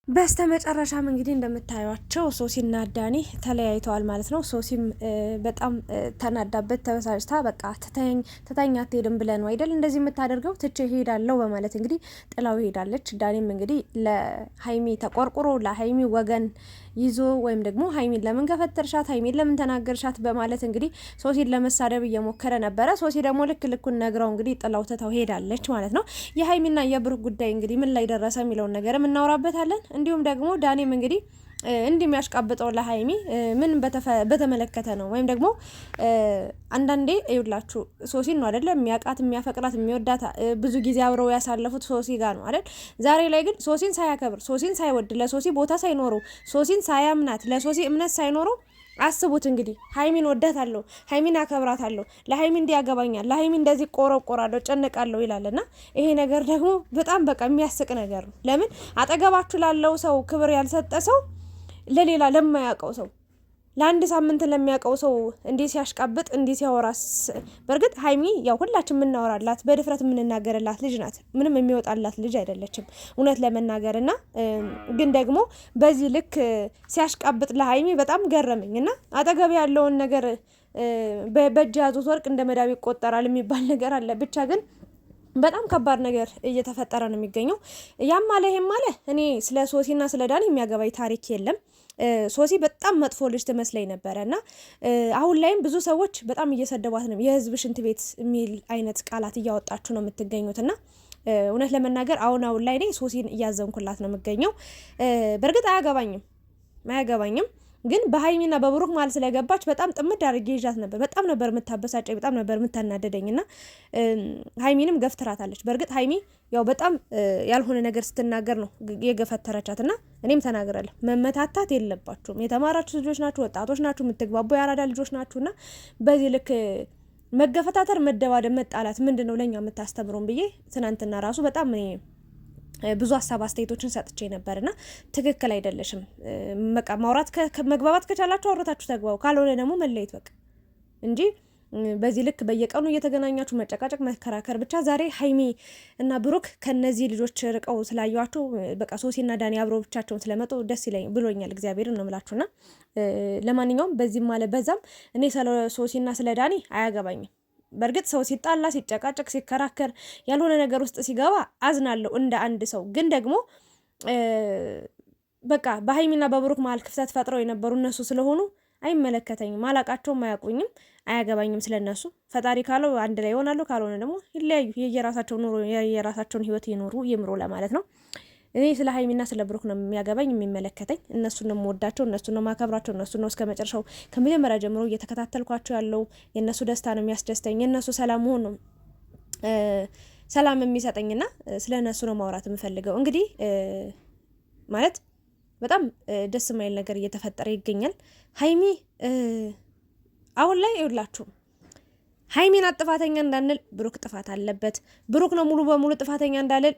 በስተመጨረሻም እንግዲህ እንደምታዩቸው ሶሲና ዳኒ ተለያይተዋል ማለት ነው። ሶሲም በጣም ተናዳበት ተበሳጭታ በቃ ትተኝ አትሄድም ብለን ነው አይደል እንደዚህ የምታደርገው ትቼ ሄዳለሁ በማለት እንግዲህ ጥላው ሄዳለች። ዳኒም እንግዲህ ለሀይሚ ተቆርቁሮ ለሀይሚ ወገን ይዞ ወይም ደግሞ ሀይሚን ለምን ገፈተርሻት፣ ሀይሚን ለምን ተናገርሻት በማለት እንግዲህ ሶሲን ለመሳደብ እየሞከረ ነበረ። ሶሲ ደግሞ ልኩን ነግረው እንግዲህ ጥላው ትተው ሄዳለች ማለት ነው። የሀይሚና የብሩክ ጉዳይ እንግዲህ ምን ላይ ደረሰ የሚለውን ነገር እናወራበታለን። እንዲሁም ደግሞ ዳኒም እንግዲህ እንደሚያሽቃብጠው ለሀይሚ ምን በተመለከተ ነው ወይም ደግሞ አንዳንዴ ይውላችሁ ሶሲን ነው አይደል የሚያቃት የሚያፈቅራት የሚወዳት ብዙ ጊዜ አብረው ያሳለፉት ሶሲ ጋር ነው አይደል። ዛሬ ላይ ግን ሶሲን ሳያከብር ሶሲን ሳይወድ ለሶሲ ቦታ ሳይኖረው ሶሲን ሳያምናት ለሶሲ እምነት ሳይኖረው አስቡት እንግዲህ ሀይሚን ወዳታለሁ፣ ሀይሚን አከብራታለሁ፣ ለሀይሚ እንዲያገባኛል፣ ለሀይሚ እንደዚህ ቆረቆራለሁ፣ ጨነቃለሁ ይላልና ይሄ ነገር ደግሞ በጣም በቃ የሚያስቅ ነገር ነው። ለምን አጠገባችሁ ላለው ሰው ክብር ያልሰጠ ሰው ለሌላ ለማያውቀው ሰው ለአንድ ሳምንት ለሚያውቀው ሰው እንዲህ ሲያሽቃብጥ እንዲህ ሲያወራስ። በእርግጥ ሀይሚ ያው ሁላችን የምናወራላት በድፍረት የምንናገርላት ልጅ ናት። ምንም የሚወጣላት ልጅ አይደለችም እውነት ለመናገር እና ግን ደግሞ በዚህ ልክ ሲያሽቃብጥ ለሀይሚ በጣም ገረመኝ እና አጠገብ ያለውን ነገር በእጅ ያዙት ወርቅ እንደ መዳብ ይቆጠራል የሚባል ነገር አለ። ብቻ ግን በጣም ከባድ ነገር እየተፈጠረ ነው የሚገኘው። ያም አለ ይሄም አለ እኔ ስለ ሶሲና ስለ ዳኒ የሚያገባኝ ታሪክ የለም። ሶሲ በጣም መጥፎ ልጅ ትመስለኝ ነበረ እና አሁን ላይም ብዙ ሰዎች በጣም እየሰደቧት ነው። የህዝብ ሽንት ቤት የሚል አይነት ቃላት እያወጣችሁ ነው የምትገኙት እና እውነት ለመናገር አሁን ላይ እኔ ሶሲን እያዘንኩላት ነው የምገኘው። በእርግጥ አያገባኝም ግን በሀይሚና በብሩክ ማለት ስለገባች በጣም ጥምድ አድርጌ ይዣት ነበር። በጣም ነበር የምታበሳጨኝ፣ በጣም ነበር የምታናደደኝ እና ሀይሚንም ገፍትራታለች። በእርግጥ ሀይሚ ያው በጣም ያልሆነ ነገር ስትናገር ነው የገፈተረቻት እና እኔም ተናግራለሁ። መመታታት የለባችሁም፣ የተማራችሁ ልጆች ናችሁ፣ ወጣቶች ናችሁ፣ የምትግባቡ የአራዳ ልጆች ናችሁ እና በዚህ ልክ መገፈታተር፣ መደባደብ፣ መጣላት ምንድን ነው ለእኛ የምታስተምሩን ብዬ ትናንትና ራሱ በጣም ብዙ ሀሳብ አስተያየቶችን ሰጥቼ ነበርና ትክክል አይደለሽም። በቃ ማውራት መግባባት ከቻላችሁ አውራታችሁ ተግባቡ፣ ካልሆነ ደግሞ መለየት በቃ እንጂ በዚህ ልክ በየቀኑ እየተገናኛችሁ መጨቃጨቅ፣ መከራከር። ብቻ ዛሬ ሀይሚ እና ብሩክ ከነዚህ ልጆች ርቀው ስላዩዋቸው በቃ ሶሲና ዳኒ አብረው ብቻቸውን ስለመጡ ደስ ይለኝ ብሎኛል። እግዚአብሔር ነው የምላችሁና ለማንኛውም በዚህም አለ በዛም እኔ ስለ ሶሲና ስለ ዳኒ አያገባኝም። በእርግጥ ሰው ሲጣላ ሲጨቃጨቅ ሲከራከር ያልሆነ ነገር ውስጥ ሲገባ አዝናለሁ እንደ አንድ ሰው። ግን ደግሞ በቃ በሀይሚና በብሩክ መሀል ክፍተት ፈጥረው የነበሩ እነሱ ስለሆኑ አይመለከተኝም፣ አላቃቸውም፣ አያውቁኝም፣ አያገባኝም ስለነሱ። ፈጣሪ ካለው አንድ ላይ ይሆናሉ፣ ካልሆነ ደግሞ ይለያዩ፣ የየራሳቸው ኑሮ የየራሳቸውን ህይወት ይምሩ ለማለት ነው። እኔ ስለ ሀይሚና ስለ ብሩክ ነው የሚያገባኝ የሚመለከተኝ። እነሱን ነው የምወዳቸው፣ እነሱን ነው የማከብራቸው፣ እነሱን ነው እስከ መጨረሻው ከመጀመሪያ ጀምሮ እየተከታተልኳቸው ያለው። የእነሱ ደስታ ነው የሚያስደስተኝ፣ የእነሱ ሰላም መሆን ነው ሰላም የሚሰጠኝና ስለ እነሱ ነው ማውራት የምፈልገው። እንግዲህ ማለት በጣም ደስ የማይል ነገር እየተፈጠረ ይገኛል። ሀይሚ አሁን ላይ ይውላችሁ ሀይሚን ጥፋተኛ እንዳንል ብሩክ ጥፋት አለበት፣ ብሩክ ነው ሙሉ በሙሉ ጥፋተኛ እንዳንል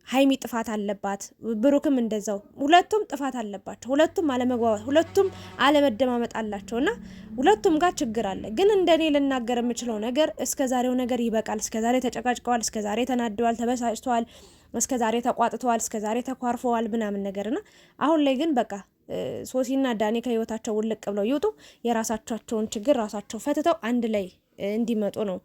ሀይሚ ጥፋት አለባት፣ ብሩክም እንደዛው። ሁለቱም ጥፋት አለባቸው። ሁለቱም አለመግባባት፣ ሁለቱም አለመደማመጥ አላቸው እና ሁለቱም ጋር ችግር አለ። ግን እንደኔ ልናገር የምችለው ነገር እስከዛሬው ነገር ይበቃል። እስከዛሬ ተጨቃጭቀዋል፣ እስከዛሬ ተናደዋል፣ ተበሳጭተዋል፣ እስከዛሬ ተቋጥተዋል፣ እስከዛሬ ተኳርፈዋል ምናምን ነገርና አሁን ላይ ግን በቃ ሶሲና ዳኒ ከህይወታቸው ውልቅ ብለው ይውጡ። የራሳቸውን ችግር ራሳቸው ፈትተው አንድ ላይ እንዲመጡ ነው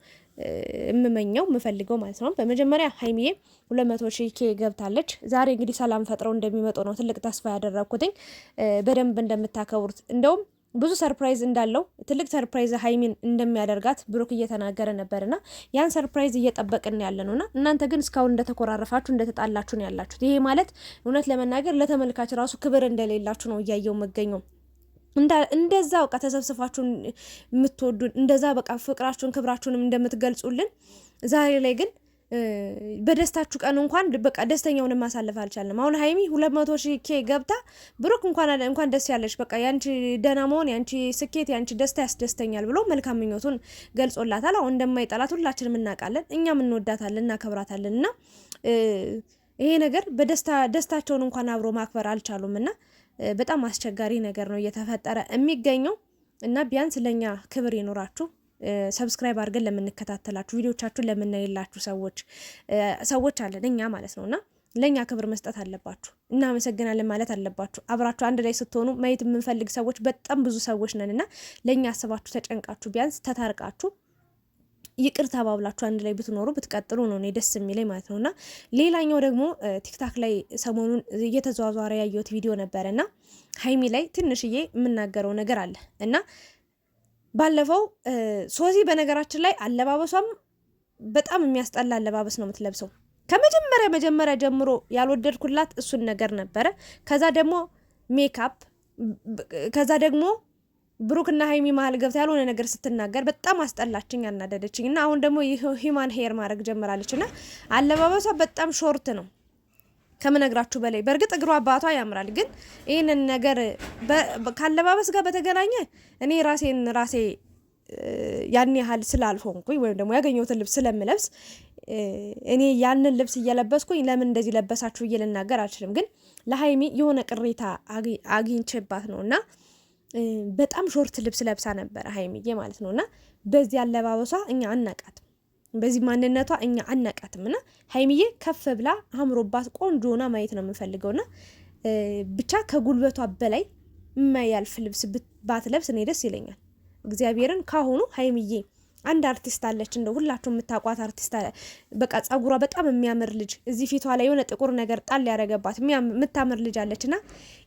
የምመኘው የምፈልገው ማለት ነው። በመጀመሪያ ሀይሚዬ 200,000 ኬ ገብታለች። ዛሬ እንግዲህ ሰላም ፈጥረው እንደሚመጡ ነው ትልቅ ተስፋ ያደረኩትኝ። በደንብ እንደምታከብሩት እንደውም ብዙ ሰርፕራይዝ እንዳለው ትልቅ ሰርፕራይዝ ሀይሚን እንደሚያደርጋት ብሩክ እየተናገረ ነበርና ያን ሰርፕራይዝ እየጠበቅን ያለ ነውና እናንተ ግን እስካሁን እንደተኮራረፋችሁ እንደተጣላችሁ ነው ያላችሁት። ይሄ ማለት እውነት ለመናገር ለተመልካች ራሱ ክብር እንደሌላችሁ ነው እያየው መገኘው። እንደዛ በቃ ተሰብስፋችሁን የምትወዱን እንደዛ በቃ ፍቅራችሁን ክብራችሁንም እንደምትገልጹልን ዛሬ ላይ ግን በደስታችሁ ቀን እንኳን በቃ ደስተኛውን ማሳለፍ አልቻለም። አሁን ሀይሚ 200,000 ኬ ገብታ ብሩክ እንኳን ደስ ያለሽ በቃ ያንቺ ደህና መሆን ያንቺ ስኬት ያንቺ ደስታ ያስደስተኛል ብሎ መልካም ምኞቱን ገልጾላታል። አሁን እንደማይጠላት ሁላችንም እናውቃለን፣ እኛም እንወዳታለን እናከብራታለን። እና ይሄ ነገር ደስታቸውን እንኳን አብሮ ማክበር አልቻሉም እና በጣም አስቸጋሪ ነገር ነው እየተፈጠረ የሚገኘው እና ቢያንስ ለኛ ክብር ይኖራችሁ ሰብስክራይብ አድርገን ለምንከታተላችሁ ቪዲዮቻችሁን ለምናይላችሁ ሰዎች አለን እኛ ማለት ነውና ለኛ ክብር መስጠት አለባችሁ። እናመሰግናለን ማለት አለባችሁ። አብራችሁ አንድ ላይ ስትሆኑ ማየት የምንፈልግ ሰዎች በጣም ብዙ ሰዎች ነንና ለኛ አስባችሁ ተጨንቃችሁ ቢያንስ ተታርቃችሁ ይቅር ተባብላችሁ አንድ ላይ ብትኖሩ ብትቀጥሉ ነው እኔ ደስ የሚለኝ ማለት ነውና ሌላኛው ደግሞ ቲክታክ ላይ ሰሞኑን እየተዘዋወረ ያየሁት ቪዲዮ ነበርና ሀይሚ ላይ ትንሽዬ የምናገረው ነገር አለ እና ባለፈው ሶሲ በነገራችን ላይ አለባበሷም በጣም የሚያስጠላ አለባበስ ነው የምትለብሰው። ከመጀመሪያ ጀምሮ ያልወደድኩላት እሱን ነገር ነበረ። ከዛ ደግሞ ሜካፕ፣ ከዛ ደግሞ ብሩክና ሀይሚ መሀል ገብታ ያልሆነ ነገር ስትናገር በጣም አስጠላችኝ፣ አናደደችኝ እና አሁን ደግሞ ሂማን ሄር ማድረግ ጀምራለች እና አለባበሷ በጣም ሾርት ነው ከምነግራችሁ በላይ። በእርግጥ እግሯ አባቷ ያምራል፣ ግን ይህንን ነገር ካለባበስ ጋር በተገናኘ እኔ ራሴ ያን ያህል ስላልሆንኩኝ ወይም ደግሞ ያገኘሁትን ልብስ ስለምለብስ እኔ ያንን ልብስ እየለበስኩኝ ለምን እንደዚህ ለበሳችሁ ብዬ ልናገር አልችልም። ግን ለሀይሚ የሆነ ቅሬታ አግኝቼባት ነው እና በጣም ሾርት ልብስ ለብሳ ነበረ ሀይሚዬ ማለት ነው እና በዚህ አለባበሷ እኛ አናቃትም፣ በዚህ ማንነቷ እኛ አናቃትም እና ሀይሚዬ ከፍ ብላ አምሮባት ቆንጆ ሆና ማየት ነው የምንፈልገውና ብቻ ከጉልበቷ በላይ የማያልፍ ልብስ ባትለብስ እኔ ደስ ይለኛል። እግዚአብሔርን ካሁኑ ሀይሚዬ አንድ አርቲስት አለች እንደው ሁላችሁ የምታቋት አርቲስት አለ። በቃ ጸጉሯ በጣም የሚያምር ልጅ እዚህ ፊቷ ላይ የሆነ ጥቁር ነገር ጣል ያደረገባት የምታምር ልጅ አለችና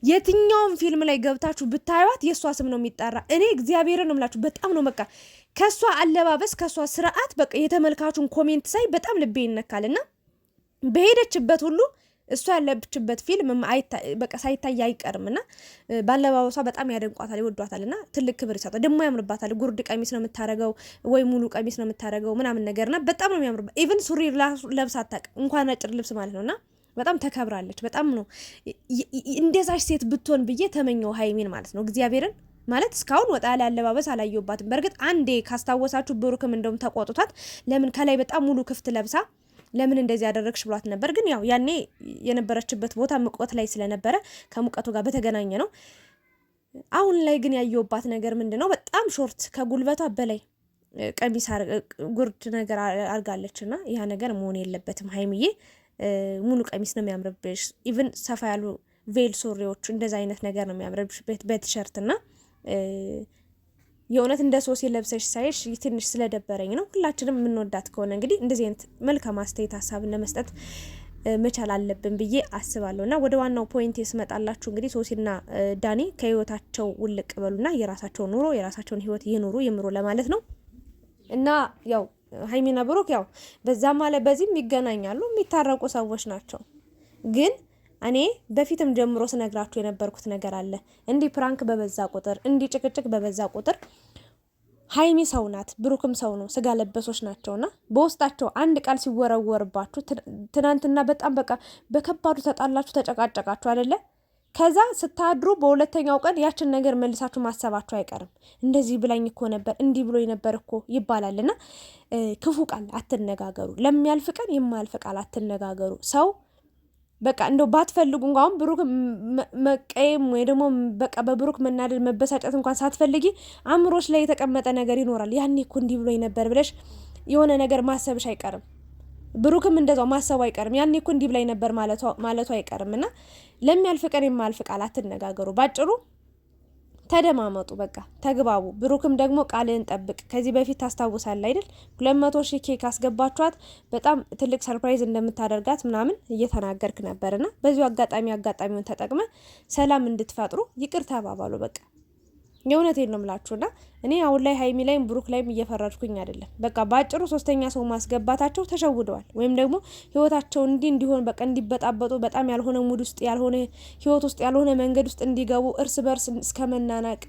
የትኛውም ፊልም ላይ ገብታችሁ ብታዩት የሷ ስም ነው የሚጠራ። እኔ እግዚአብሔርን ነው የምላችሁ በጣም ነው በቃ ከሷ አለባበስ ከሷ ስርዓት በቃ የተመልካቹን ኮሜንት ሳይ በጣም ልቤ ይነካልና በሄደችበት ሁሉ እሷ ያለችበት ፊልም በቃ ሳይታይ አይቀርምና ባለባበሷ በጣም ያደንቋታል፣ ይወዷታልና ትልቅ ክብር ይሰጣል። ደግሞ ያምርባታል። ጉርድ ቀሚስ ነው የምታረገው ወይ ሙሉ ቀሚስ ነው የምታረገው ምናምን ነገርና በጣም ነው የሚያምርባት። ኢቭን ሱሪ ለብሳ አታውቅም እንኳን አጭር ልብስ ማለት ነውና በጣም ተከብራለች። በጣም ነው እንደዛች ሴት ብትሆን ብዬ ተመኘው ሀይሚን ማለት ነው። እግዚአብሔርን ማለት እስካሁን ወጣ ያለ አለባበስ አላየሁባትም። በእርግጥ አንዴ ካስታወሳችሁ ብሩክም እንደውም ተቆጥቷት ለምን ከላይ በጣም ሙሉ ክፍት ለብሳ ለምን እንደዚህ ያደረግሽ ብሏት ነበር። ግን ያው ያኔ የነበረችበት ቦታ ሙቀት ላይ ስለነበረ ከሙቀቱ ጋር በተገናኘ ነው። አሁን ላይ ግን ያየውባት ነገር ምንድነው? በጣም ሾርት ከጉልበቷ በላይ ቀሚስ ጉርድ ነገር አርጋለችና ያ ነገር መሆን የለበትም። ሀይሚዬ ሙሉ ቀሚስ ነው የሚያምርብሽ። ኢቭን ሰፋ ያሉ ቬል ሱሪዎች እንደዛ አይነት ነገር ነው የሚያምርብሽ በቲሸርትና የእውነት እንደ ሶሲ ለብሰሽ ሳይሽ ትንሽ ስለደበረኝ ነው። ሁላችንም የምንወዳት ከሆነ እንግዲህ እንደዚህ አይነት መልካም አስተያየት ሀሳብን ለመስጠት መቻል አለብን ብዬ አስባለሁ። እና ወደ ዋናው ፖይንት ስመጣላችሁ እንግዲህ ሶሲና ዳኒ ከህይወታቸው ውልቅ በሉና የራሳቸውን ኑሮ የራሳቸውን ህይወት ይምሩ ለማለት ነው። እና ያው ሀይሚና ብሩክ ያው በዛም ማለት በዚህም ይገናኛሉ፣ የሚታረቁ ሰዎች ናቸው። ግን እኔ በፊትም ጀምሮ ስነግራችሁ የነበርኩት ነገር አለ። እንዲህ ፕራንክ በበዛ ቁጥር፣ እንዲህ ጭቅጭቅ በበዛ ቁጥር ሀይሚ ሰው ናት፣ ብሩክም ሰው ነው፣ ስጋ ለበሶች ናቸውና በውስጣቸው አንድ ቃል ሲወረወርባችሁ ትናንትና በጣም በቃ በከባዱ ተጣላችሁ፣ ተጨቃጨቃችሁ አይደለ? ከዛ ስታድሩ በሁለተኛው ቀን ያችን ነገር መልሳችሁ ማሰባችሁ አይቀርም። እንደዚህ ብላኝ እኮ ነበር፣ እንዲህ ብሎኝ ነበር እኮ ይባላልና ክፉ ቃል አትነጋገሩ። ለሚያልፍ ቀን የማያልፍ ቃል አትነጋገሩ። ሰው በቃ እንደው ባትፈልጉ እንኳን ብሩክ መቀየም ወይ ደግሞ በቃ በብሩክ መናደድ መበሳጨት እንኳን ሳትፈልጊ አእምሮሽ ላይ የተቀመጠ ነገር ይኖራል። ያኔ እኮ እንዲህ ብሎኝ ነበር ብለሽ የሆነ ነገር ማሰብሽ አይቀርም። ብሩክም እንደዛው ማሰቡ አይቀርም። ያኔ እኮ እንዲህ ብላኝ ነበር ማለቱ አይቀርም። እና ለሚያልፍ ቀን የማያልፍ ቃል አትነጋገሩ። ባጭሩ ተደማመጡ፣ በቃ ተግባቡ። ብሩክም ደግሞ ቃልህን ጠብቅ። ከዚህ በፊት ታስታውሳለህ አይደል 200,000 ኬክ አስገባችኋት በጣም ትልቅ ሰርፕራይዝ እንደምታደርጋት ምናምን እየተናገርክ ነበርና በዚሁ አጋጣሚውን ተጠቅመ ሰላም እንድትፈጥሩ ይቅር ተባባሉ። በቃ የእውነቴን ነው የምላችሁና እኔ አሁን ላይ ሀይሚ ላይም ብሩክ ላይም እየፈረድኩኝ አይደለም። በቃ ባጭሩ ሶስተኛ ሰው ማስገባታቸው ተሸውደዋል፣ ወይም ደግሞ ህይወታቸው እንዲሆን በቃ እንዲበጣበጡ በጣም ያልሆነ ሙድ ውስጥ ያልሆነ ህይወት ውስጥ ያልሆነ መንገድ ውስጥ እንዲገቡ እርስ በርስ እስከ መናናቅ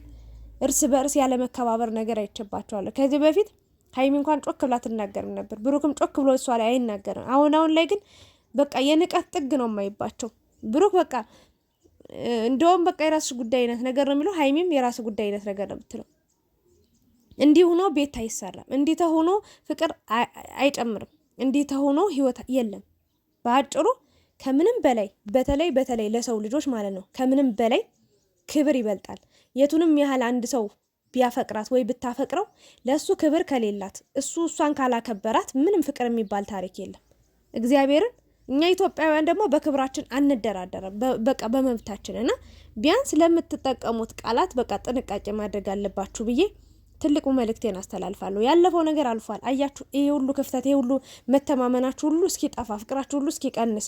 እርስ በርስ ያለ መከባበር ነገር አይቸባቸዋለሁ። ከዚህ በፊት ሀይሚ እንኳን ጮክ ብላ ትናገርም ነበር፣ ብሩክም ጮክ ብሎ እሷ ላይ አይናገርም። አሁን ላይ ግን በቃ የንቀት ጥግ ነው የማይባቸው። ብሩክ በቃ እንደውም በቃ የራስሽ ጉዳይ አይነት ነገር ነው የሚለው፣ ሀይሚም የራስ ጉዳይ አይነት ነገር ነው የምትለው። እንዲህ ሆኖ ቤት አይሰራም፣ እንዲህ ተሆኖ ፍቅር አይጨምርም፣ እንዲህ ተሆኖ ህይወት የለም። በአጭሩ ከምንም በላይ በተለይ ለሰው ልጆች ማለት ነው ከምንም በላይ ክብር ይበልጣል። የቱንም ያህል አንድ ሰው ቢያፈቅራት ወይ ብታፈቅረው ለሱ ክብር ከሌላት እሷን ካላከበራት ምንም ፍቅር የሚባል ታሪክ የለም። እግዚአብሔርን እኛ ኢትዮጵያውያን ደግሞ በክብራችን አንደራደረም፣ በቃ በመብታችን እና ቢያንስ ለምትጠቀሙት ቃላት በቃ ጥንቃቄ ማድረግ አለባችሁ ብዬ ትልቁ መልእክቴን አስተላልፋለሁ። ያለፈው ነገር አልፏል። አያችሁ፣ ይሄ ሁሉ ክፍተት፣ ይሄ ሁሉ መተማመናችሁ ሁሉ እስኪጠፋ፣ ፍቅራችሁ ሁሉ እስኪቀንስ፣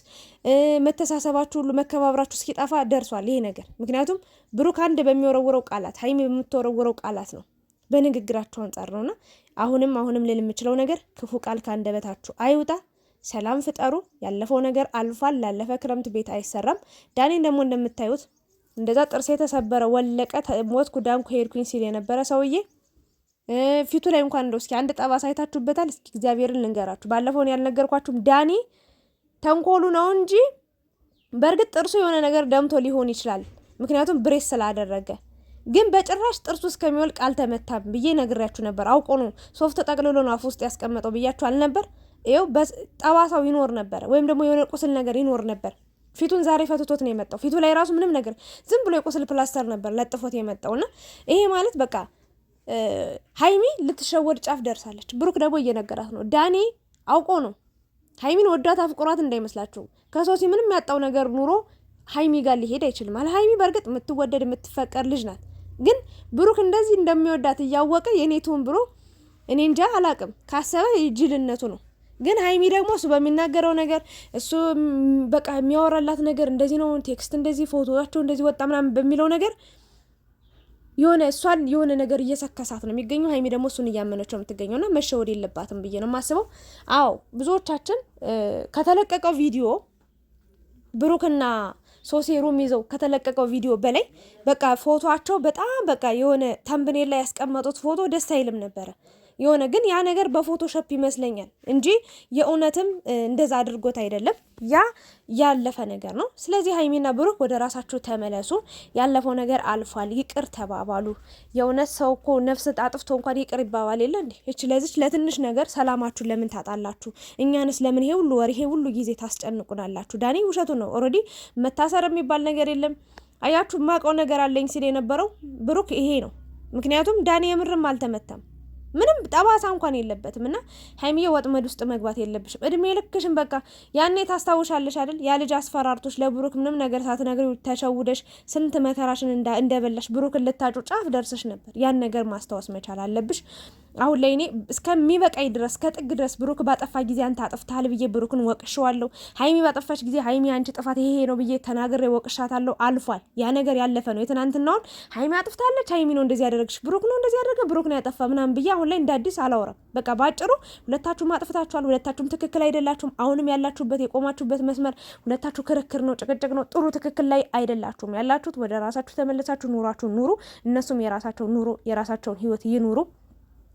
መተሳሰባችሁ ሁሉ መከባበራችሁ እስኪጠፋ ደርሷል ይሄ ነገር። ምክንያቱም ብሩክ አንድ በሚወረውረው ቃላት፣ ሀይሚ በምትወረውረው ቃላት ነው፣ በንግግራችሁ አንጻር ነውና አሁንም ልል የምችለው ነገር ክፉ ቃል ከአንደበታችሁ አይውጣ። ሰላም ፍጠሩ። ያለፈው ነገር አልፏል። ላለፈ ክረምት ቤት አይሰራም። ዳኔን ደግሞ እንደምታዩት እንደዛ ጥርስ የተሰበረ ወለቀ፣ ሞትኩ ዳንኩ ሄድኩኝ ሲል የነበረ ሰውዬ ፊቱ ላይ እንኳን እንደው እስኪ አንድ ጠባሳ አይታችሁበታል? እስኪ እግዚአብሔርን ልንገራችሁ፣ ባለፈውን ያልነገርኳችሁም ዳኒ ተንኮሉ ነው እንጂ በእርግጥ ጥርሱ የሆነ ነገር ደምቶ ሊሆን ይችላል፣ ምክንያቱም ብሬስ ስላደረገ። ግን በጭራሽ ጥርሱ እስከሚወልቅ አልተመታም ብዬ ነግሬያችሁ ነበር። አውቆ ነው ሶፍት ጠቅልሎ ነው አፍ ውስጥ ያስቀመጠው ብያችሁ አልነበር? ይኸው ጠባሳው ይኖር ነበር፣ ወይም ደግሞ የሆነ ቁስል ነገር ይኖር ነበር። ፊቱን ዛሬ ፈትቶት ነው የመጣው። ፊቱ ላይ ራሱ ምንም ነገር ዝም ብሎ የቁስል ፕላስተር ነበር ለጥፎት የመጣውና ይሄ ማለት በቃ ሀይሚ ልትሸወድ ጫፍ ደርሳለች። ብሩክ ደግሞ እየነገራት ነው። ዳኒ አውቆ ነው ሀይሚን ወዳት አፍቁራት እንዳይመስላችሁ። ከሶሲ ምንም ያጣው ነገር ኑሮ ሀይሚ ጋር ሊሄድ አይችልም አለ። ሀይሚ በእርግጥ የምትወደድ የምትፈቀር ልጅ ናት። ግን ብሩክ እንደዚህ እንደሚወዳት እያወቀ የኔቱን ብሎ እኔ እንጃ አላቅም ካሰበ ይጅልነቱ ነው። ግን ሀይሚ ደግሞ እሱ በሚናገረው ነገር እሱ በቃ የሚያወራላት ነገር እንደዚህ ነው፣ ቴክስት እንደዚህ፣ ፎቶቸው እንደዚህ ወጣ ምናምን በሚለው ነገር የሆነ እሷን የሆነ ነገር እየሰከሳት ነው የሚገኘው። ሀይሚ ደግሞ እሱን እያመነችው የምትገኘውና መሸወድ የለባትም ብዬ ነው የማስበው። አዎ ብዙዎቻችን ከተለቀቀው ቪዲዮ ብሩክና ሶሲ ሩም ይዘው ከተለቀቀው ቪዲዮ በላይ በቃ ፎቶቸው በጣም በቃ የሆነ ተምብኔል ላይ ያስቀመጡት ፎቶ ደስ አይልም ነበረ። የሆነ ግን ያ ነገር በፎቶሾፕ ይመስለኛል እንጂ የእውነትም እንደዛ አድርጎት አይደለም። ያ ያለፈ ነገር ነው። ስለዚህ ሀይሚና ብሩክ ወደ ራሳችሁ ተመለሱ። ያለፈው ነገር አልፏል። ይቅር ተባባሉ። የእውነት ሰው እኮ ነፍስ አጥፍቶ እንኳን ይቅር ይባባል የለ እንዴ? እቺ ለዚች ለትንሽ ነገር ሰላማችሁን ለምን ታጣላችሁ? እኛንስ ለምን ይሄ ሁሉ ወር ይሄ ሁሉ ጊዜ ታስጨንቁናላችሁ? ዳኒ ውሸቱ ነው። ኦልሬዲ መታሰር የሚባል ነገር የለም። አያችሁ ማቀው ነገር አለኝ ሲል የነበረው ብሩክ ይሄ ነው። ምክንያቱም ዳኒ የምርም አልተመታም። ምንም ጠባሳ እንኳን የለበትም። እና ሀይሚዬ ወጥመድ ውስጥ መግባት የለብሽም። እድሜ ልክሽን በቃ ያኔ ታስታውሻለሽ አይደል? ያ ልጅ አስፈራርቶሽ ለብሩክ ምንም ነገር ሳትነግሪው ተሸውደሽ ስንት መከራሽን እንደበላሽ ብሩክን ልታጩ ጫፍ ደርሰሽ ነበር። ያን ነገር ማስታወስ መቻል አለብሽ። አሁን ላይ እኔ እስከሚበቃኝ ድረስ ከጥግ ድረስ ብሩክ ባጠፋ ጊዜ አንተ አጥፍተሃል ብዬ ብሩክን ወቅሸዋለሁ። ሀይሚ ባጠፋች ጊዜ ሀይሚ አንቺ ጥፋት ይሄ ነው ብዬ ተናግሬ ወቅሻታለሁ። አልፏል። ያ ነገር ያለፈ ነው። የትናንትናውን ሀይሚ አጥፍታለች፣ ሀይሚ ነው እንደዚህ ያደረግሽ፣ ብሩክ ነው እንደዚህ ያደረገ፣ ብሩክ ነው ያጠፋ ምናምን ብዬ አሁን ላይ እንደ አዲስ አላወራም። በቃ ባጭሩ ሁለታችሁም አጥፍታችኋል። ሁለታችሁም ትክክል አይደላችሁም። አሁንም ያላችሁበት የቆማችሁበት መስመር ሁለታችሁ ክርክር ነው፣ ጭቅጭቅ ነው። ጥሩ ትክክል ላይ አይደላችሁም ያላችሁት። ወደ ራሳችሁ ተመለሳችሁ ኑሯችሁን ኑሩ። እነሱም የራሳቸውን ኑሮ የራሳቸውን ህይወት ይኑሩ።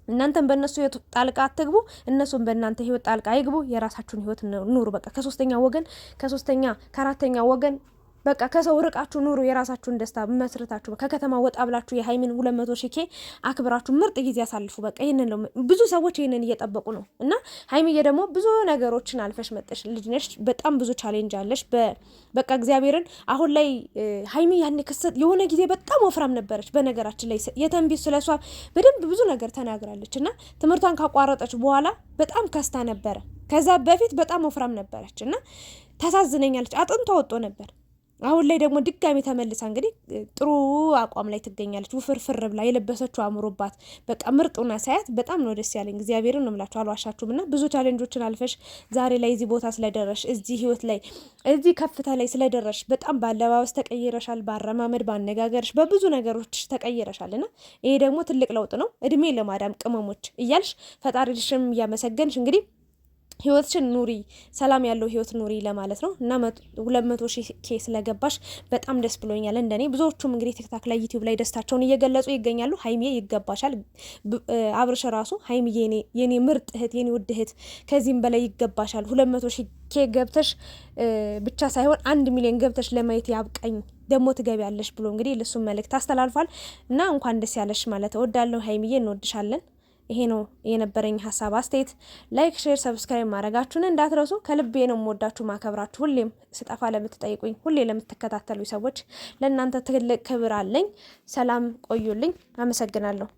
እናንተም በእነሱ ህይወት ጣልቃ አትግቡ፣ እነሱም በእናንተ ህይወት ጣልቃ አይግቡ። የራሳችሁን ህይወት ኑሩ። በቃ ከአራተኛ ወገን በቃ ከሰው ርቃችሁ ኑሩ። የራሳችሁን ደስታ መስርታችሁ ከከተማ ወጣ ብላችሁ የሀይሚን 200,000 አክብራችሁ ምርጥ ጊዜ ያሳልፉ። በቃ ይሄንን ነው። ብዙ ሰዎች ይሄንን እየጠበቁ ነው። እና ሀይሚዬ ደግሞ ብዙ ነገሮችን አልፈሽ መጠሽ ልጅ ነሽ። በጣም ብዙ ቻሌንጅ አለሽ። በቃ እግዚአብሔርን አሁን ላይ ሀይሚ ያኔ ክስት የሆነ ጊዜ በጣም ወፍራም ነበረች። በነገራችን ላይ የተንቢ ስለሷ በደንብ ብዙ ነገር ተናግራለች። እና ትምህርቷን ካቋረጠች በኋላ በጣም ከስታ ነበረ። ከዛ በፊት በጣም ወፍራም ነበረች እና ታሳዝነኛለች። አጥንቷ ወጦ ነበር። አሁን ላይ ደግሞ ድጋሚ ተመልሳ እንግዲህ ጥሩ አቋም ላይ ትገኛለች። ውፍርፍር ብላ የለበሰችው አምሮባት በቃ ምርጡና ሳያት በጣም ነው ደስ ያለኝ። እግዚአብሔርን ነው የምላችሁ፣ አልዋሻችሁም። እና ብዙ ቻሌንጆችን አልፈሽ ዛሬ ላይ እዚህ ቦታ ስለደረሽ፣ እዚህ ህይወት ላይ እዚህ ከፍታ ላይ ስለደረሽ በጣም ባለባበስ ተቀይረሻል፣ ባረማመድ፣ ባነጋገርሽ፣ በብዙ ነገሮች ተቀይረሻል። እና ይሄ ደግሞ ትልቅ ለውጥ ነው። እድሜ ለማዳም ቅመሞች እያልሽ ፈጣሪሽም እያመሰገንሽ እንግዲህ ህይወትሽን ኑሪ፣ ሰላም ያለው ህይወት ኑሪ ለማለት ነው። እና 200,000 ስለገባሽ በጣም ደስ ብሎኛል። እንደኔ ብዙዎቹም እንግዲህ ቲክታክ ላይ ዩቲዩብ ላይ ደስታቸውን እየገለጹ ይገኛሉ። ሀይሚዬ ይገባሻል። አብርሽ ራሱ ሀይሚዬ የኔ ምርጥ እህት፣ የኔ ውድ እህት ከዚህም በላይ ይገባሻል። 200,000 ገብተሽ ብቻ ሳይሆን 1 ሚሊዮን ገብተሽ ለማየት ያብቀኝ ደግሞ ትገቢያለሽ ብሎ እንግዲህ ለሱም መልእክት አስተላልፏል። እና እንኳን ደስ ያለሽ ማለት እወዳለሁ። ሀይሚዬ እንወድሻለን። ይሄ ነው የነበረኝ ሀሳብ አስተያየት። ላይክ፣ ሼር፣ ሰብስክራይብ ማድረጋችሁን እንዳትረሱ። ከልቤ ነው የምወዳችሁ ማከብራችሁ። ሁሌም ስጠፋ ለምትጠይቁኝ፣ ሁሌ ለምትከታተሉ ሰዎች ለእናንተ ትልቅ ክብር አለኝ። ሰላም ቆዩልኝ። አመሰግናለሁ።